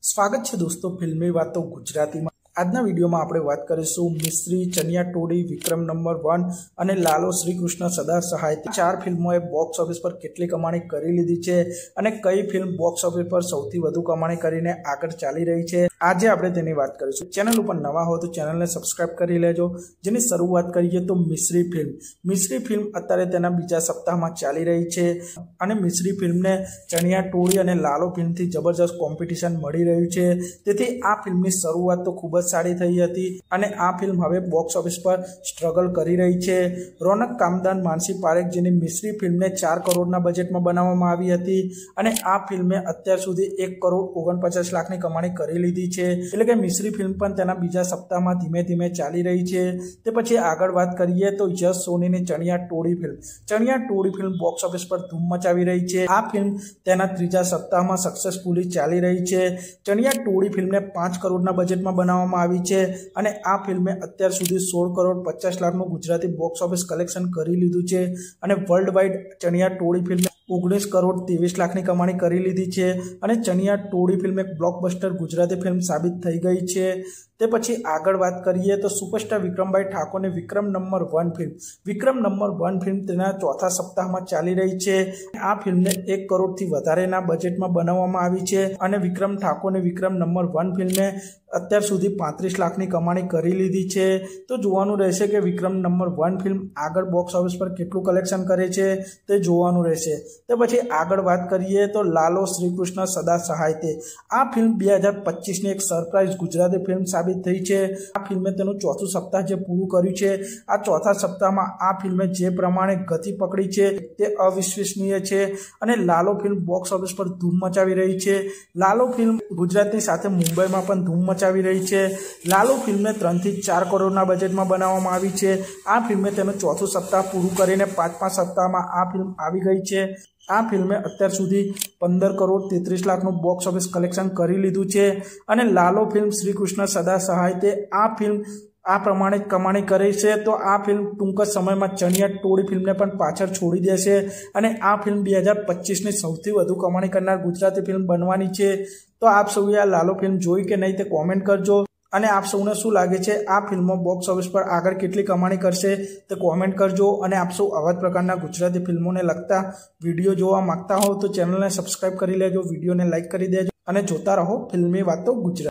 स्वागत है दोस्तों फिल्मी बातों गुजराती में। આજના વિડીયોમાં આપણે વાત કરીશું મિસ્ત્રી, ચણિયા ટોળી, વિક્રમ નંબર 1 અને લાલો શ્રીકૃષ્ણ સદા સહાય ચાર ફિલ્મોએ બોક્સ ઓફિસ પર કેટલી કમાણી કરી લીધી છે અને કઈ ફિલ્મ બોક્સ ઓફિસ પર સૌથી વધુ કમાણી કરીને આગળ ચાલી રહી છે, આજે આપણે તેની વાત કરીશું। ચેનલ ઉપર નવા હો તો ચેનલને સબસ્ક્રાઇબ કરી લેજો। જેની શરૂઆત કરીએ તો મિસ્ત્રી ફિલ્મ અત્યારે તેના બીજા સપ્તાહમાં ચાલી રહી છે અને મિસ્ત્રી ફિલ્મને ચણિયા ટોળી અને લાલો ફિલ્મથી જબરજસ્ત કોમ્પિટિશન મળી રહ્યું છે। તેથી આ ફિલ્મની શરૂઆત તો ખૂબ સારી થઈ હતી અને આ ફિલ્મ હવે બોક્સ ઓફિસ પર સ્ટ્રગલ કરી રહી છે। રોનક કામદાન, માનસી પારેખ જેની મિસ્ત્રી ફિલ્મને 4 કરોડના બજેટમાં બનાવવામાં આવી હતી અને આ ફિલ્મે અત્યાર સુધી 1 કરોડ 49 લાખની કમાણી કરી લીધી છે। એટલે કે મિસ્ત્રી ફિલ્મ પણ તેના બીજા સપ્તાહમાં ધીમે ધીમે ચાલી રહી છે। તે પછી આગળ વાત કરીએ તો યશ સોનીની ચણિયા ટોળી ફિલ્મ બોક્સ ઓફિસ પર ધૂમ મચાવી રહી છે। આ ફિલ્મ તેના ત્રીજા સપ્તાહમાં સક્સેસફુલી ચાલી રહી છે। ચણિયા ટોળી ફિલ્મને 5 કરોડના બજેટમાં બનાવવામાં આવી છે અને આ ફિલ્મે અત્યાર સુધી 16 કરોડ 50 લાખનું ગુજરાતી બોક્સ ઓફિસ કલેક્શન કરી લીધું છે અને વર્લ્ડ વાઇડ ચણિયા ટોળી ફિલ્મે 19 કરોડ 23 લાખની કમાણી કરી લીધી છે અને ચણિયા ટોળી ફિલ્મ એક બ્લોકબસ્ટર ગુજરાતી ફિલ્મ સાબિત થઈ ગઈ છે। તે પછી આગળ વાત કરીએ તો સુપરસ્ટાર વિક્રમભાઈ ઠાકોરની વિક્રમ નંબર 1 ફિલ્મ તેના ચોથા સપ્તાહમાં ચાલી રહી છે। આ ફિલ્મને 1 કરોડથી વધારેના બજેટમાં બનાવવામાં આવી છે અને વિક્રમ ઠાકોરની વિક્રમ નંબર 1 ફિલ્મે અત્યાર સુધી 35 લાખની કમાણી કરી લીધી છે। તો જોવાનું રહેશે કે વિક્રમ નંબર 1 ફિલ્મ આગળ બોક્સ ઓફિસ પર કેટલું કલેક્શન કરે છે તે જોવાનું રહેશે। તો પછી આગળ વાત કરીએ તો લાલો શ્રીકૃષ્ણ સદા સહાય આ ફિલ્મ 2025ની એક સરપ્રાઇઝ ગુજરાતી ફિલ્મ સાબિત થઈ છે। આ ફિલ્મે તેનું ચોથું સપ્તાહ જે પૂરું કર્યું છે, આ ચોથા સપ્તાહમાં આ ફિલ્મે જે પ્રમાણે ગતિ પકડી છે તે અવિશ્વસનીય છે અને લાલો ફિલ્મ બોક્સ ઓફિસ પર ધૂમ મચાવી રહી છે। લાલો ફિલ્મ ગુજરાતની સાથે મુંબઈમાં પણ ધૂમ મચાવી રહી છે। લાલો ફિલ્મને 3 થી 4 કરોડના બજેટમાં બનાવવામાં આવી છે। આ ફિલ્મે તેનું ચોથું સપ્તાહ પૂરું કરીને પાંચમા સપ્તાહમાં આ ફિલ્મ આવી ગઈ છે। આ ફિલ્મે અત્યાર સુધી 15 કરોડ 33 લાખનું બોક્સ ઓફિસ કલેક્શન કરી લીધું છે અને લાલો ફિલ્મ શ્રીકૃષ્ણ સદા સહાય આ ફિલ્મ આ પ્રમાણે કમાણી કરી છે તો આ ફિલ્મ ટૂંક જ સમયમાં ચણિયા ટોળી ફિલ્મને પણ પાછળ છોડી દેશે અને આ ફિલ્મ 2025ની સૌથી વધુ કમાણી કરનાર ગુજરાતી ફિલ્મ બનવાની છે। તો આપ સૌએ આ લાલો ફિલ્મ જોઈ કે નહીં તે કોમેન્ટ કરજો અને આપ સૌને શું લાગે છે આ ફિલ્મો બોક્સ ઓફિસ પર આગળ કેટલી કમાણી કરશે તે કોમેન્ટ કરજો। અને આપ સૌ આવા જ પ્રકારના ગુજરાતી ફિલ્મોને લગતા વિડીયો જોવા માંગતા હો તો ચેનલને સબસ્ક્રાઇબ કરી લેજો, વિડીયોને લાઇક કરી દેજો અને જોતા રહો ફિલ્મી વાતો ગુજરાતી।